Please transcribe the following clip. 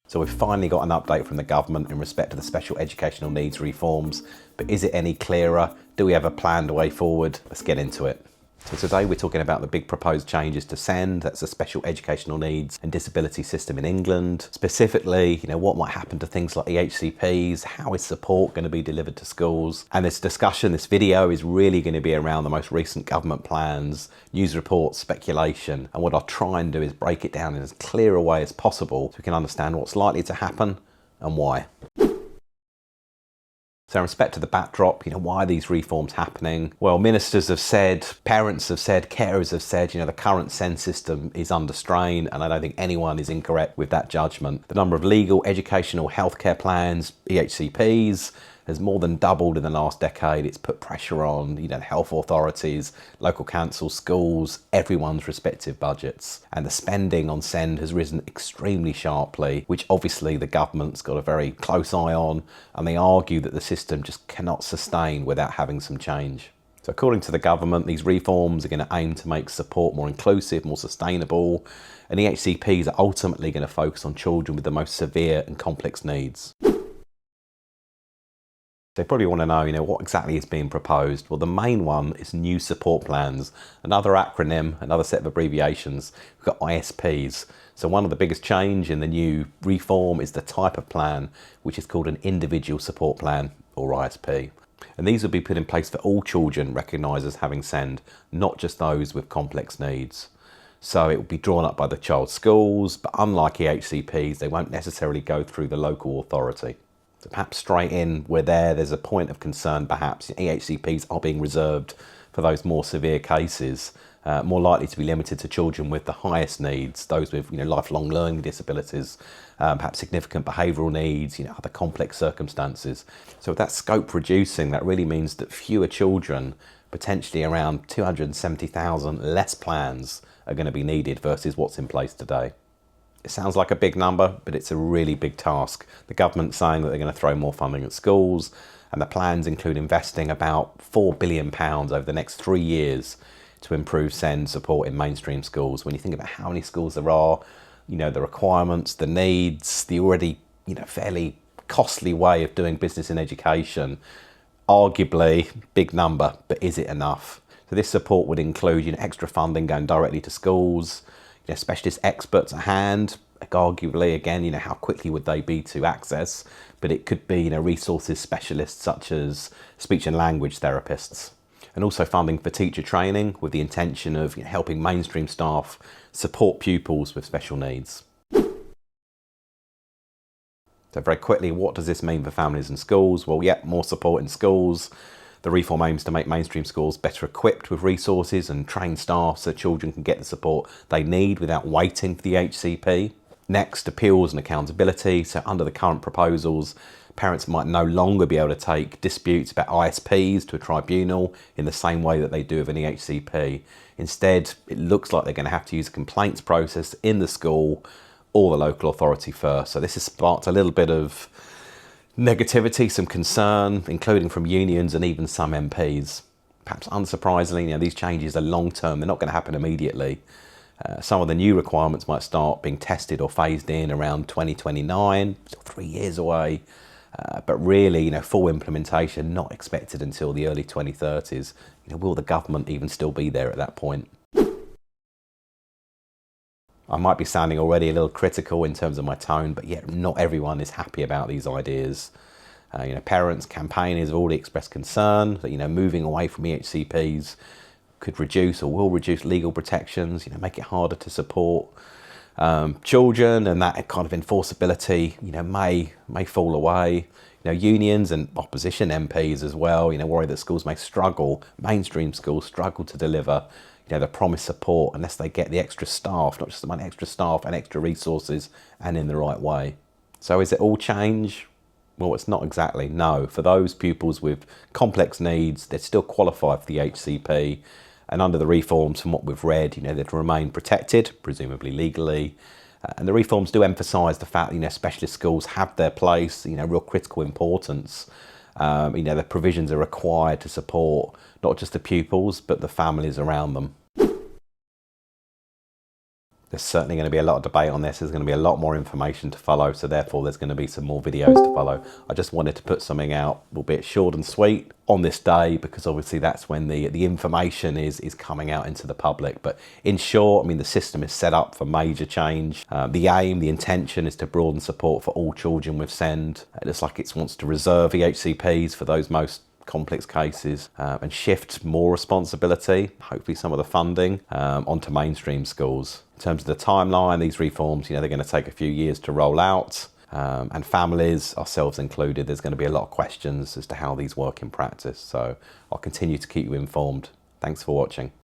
So we've finally got an update from the government in respect to the special educational needs reforms, but is it any clearer? Do we have a planned way forward? Let's get into it. So today we're talking about the big proposed changes to SEND, that's the Special Educational Needs and Disability System in England. Specifically, what might happen to things like EHCPs, how is support going to be delivered to schools? And this discussion, this video is really going to be around the most recent government plans, news reports, speculation. And what I'll try and do is break it down in as clear a way as possible so we can understand what's likely to happen and why. So in respect to the backdrop, why are these reforms happening? Well, ministers have said, parents have said, carers have said, the current SEND system is under strain, and I don't think anyone is incorrect with that judgment. The number of legal, educational, healthcare plans, EHCPs, has more than doubled in the last decade. It's put pressure on, health authorities, local councils, schools, everyone's respective budgets. And the spending on SEND has risen extremely sharply, which obviously the government's got a very close eye on, and they argue that the system just cannot sustain without having some change. So according to the government, these reforms are going to aim to make support more inclusive, more sustainable, and EHCPs are ultimately going to focus on children with the most severe and complex needs. They probably want to know, what exactly is being proposed. Well, the main one is new support plans. Another acronym, another set of abbreviations. We've got ISPs. So one of the biggest change in the new reform is the type of plan, which is called an individual support plan, or ISP. And these will be put in place for all children recognised as having SEND, not just those with complex needs. So it will be drawn up by the child's schools, but unlike EHCPs, they won't necessarily go through the local authority. So perhaps straight in, there's a point of concern perhaps. EHCPs are being reserved for those more severe cases, more likely to be limited to children with the highest needs, those with lifelong learning disabilities, perhaps significant behavioural needs, other complex circumstances. So with that scope reducing, that really means that fewer children, potentially around 270,000 less plans are going to be needed versus what's in place today. It sounds like a big number, but it's a really big task. The government's saying that they're going to throw more funding at schools, and the plans include investing about £4 billion over the next 3 years to improve SEND support in mainstream schools. When you think about how many schools there are, the requirements, the needs, the already fairly costly way of doing business in education, arguably big number, but is it enough? So this support would include extra funding going directly to schools, specialist experts at hand. Arguably, again, how quickly would they be to access? But it could be, resources specialists such as speech and language therapists. And also funding for teacher training with the intention of helping mainstream staff support pupils with special needs. So very quickly, what does this mean for families and schools? Well, more support in schools. The reform aims to make mainstream schools better equipped with resources and trained staff so children can get the support they need without waiting for the EHCP. Next, appeals and accountability. So under the current proposals, parents might no longer be able to take disputes about ISPs to a tribunal in the same way that they do with an EHCP. Instead, it looks like they're going to have to use a complaints process in the school or the local authority first. So this has sparked a little bit of negativity, some concern, including from unions and even some MPs. Perhaps unsurprisingly, these changes are long-term. They're not going to happen immediately. Some of the new requirements might start being tested or phased in around 2029, still 3 years away. But really, full implementation not expected until the early 2030s. Will the government even still be there at that point? I might be sounding already a little critical in terms of my tone, but yet not everyone is happy about these ideas. Parents, campaigners have already expressed concern that, moving away from EHCPs could reduce or will reduce legal protections, make it harder to support children, and that kind of enforceability, may fall away. Unions and opposition MPs as well, worry that schools may struggle, mainstream schools struggle to deliver the promised support unless they get the extra staff, not just the money, extra staff and extra resources, and in the right way. So is it all change? Well, it's not exactly, no. For those pupils with complex needs, they'd still qualify for the HCP, and under the reforms, from what we've read, they'd remain protected, presumably legally. And the reforms do emphasise the fact that, specialist schools have their place, real critical importance. The provisions are required to support not just the pupils, but the families around them. There's certainly going to be a lot of debate on this. There's going to be a lot more information to follow, so therefore there's going to be some more videos to follow. I just wanted to put something out, albeit short and sweet, on this day, because obviously that's when the information is coming out into the public. But in short, I mean, the system is set up for major change. The aim, the intention is to broaden support for all children with SEND. It looks like it wants to reserve EHCPs for those most complex cases and shift more responsibility, hopefully some of the funding, onto mainstream schools. In terms of the timeline, these reforms, they're going to take a few years to roll out. And families, ourselves included, there's going to be a lot of questions as to how these work in practice. So I'll continue to keep you informed. Thanks for watching.